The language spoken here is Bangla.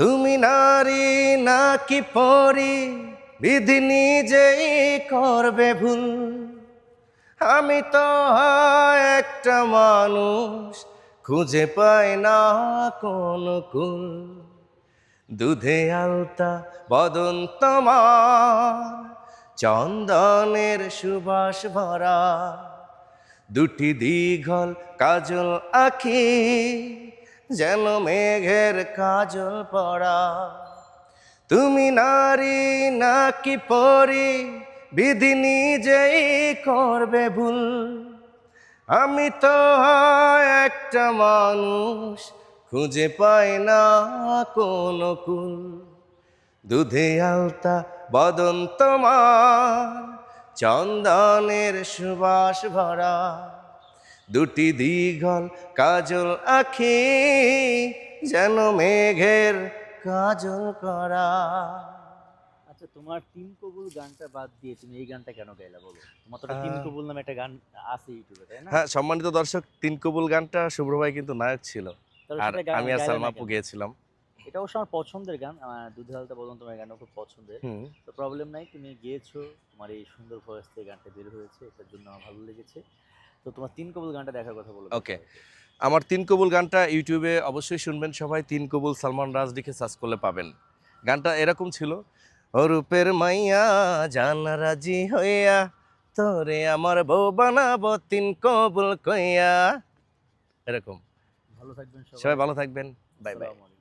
তুমি নারী নাকি পরি, বিধি নিজেই করবে ভুল। আমি তো একটা মানুষ, খুঁজে পাই না কোন কুল। দুধে আলতা বদন তোমার, চন্দনের সুবাস ভরা, দুটি দীঘল কাজল আঁখি, যেন মেঘের কাজল পড়া। তুমি নারী নাকি পরি, বিধি নিজেই করবে ভুল। আমি তো একটা মানুষ, খুঁজে পাই না কোন কুল। দুধে আলতা বদন তোমার, চন্দনের সুবাস ভরা, দুটি দীঘল কাজল আঁখি, যেন মেঘের কাজল করা। আচ্ছা, তোমার তিন কবুল গানটা বাদ দিয়ে তুমি এই গানটা কেন গাইলা বলো? তোমার তো একটা তিন কবুল নামে একটা গান আছে ইউটিউবে, তাই না? হ্যাঁ, সম্মানিত দর্শক, তিন কবুল গানটা শুভ্র ভাই কিন্তু নায়ক ছিল, তাহলে আর সেটা আমি আর গাইলা সালমা না আপু কেন? গিয়েছিলাম। এটা অবশ্য আমার পছন্দের গান, আমার দুধে হালতা বদন তোমার গানটা খুব পছন্দের। হুম। তো প্রবলেম নাই, তুমি গিয়েছো, তোমার এই সুন্দর ভয়েস থেকে গানটা বের হয়েছে, এটার জন্য আমার ভালো লেগেছে। তো তোমার তিন কবুল গানটা দেখার কথা বলো ওকে, দর্শককে। আমার তিন কবুল গানটা ইউটিউবে অবশ্যই শুনবেন সবাই। তিন কবুল সালমান রাজ লিখে সার্চ করলে পাবেন। গানটা এরকম ছিল: অরূপের মাইয়া জান রাজি হইয়া, তোরে আমার বউ বানাবো তিন কবুল কইয়া। এরকম। ভালো থাকবেন সবাই সবাই। ভালো থাকবেন। Bye bye. আসসালামু আলাইকুম।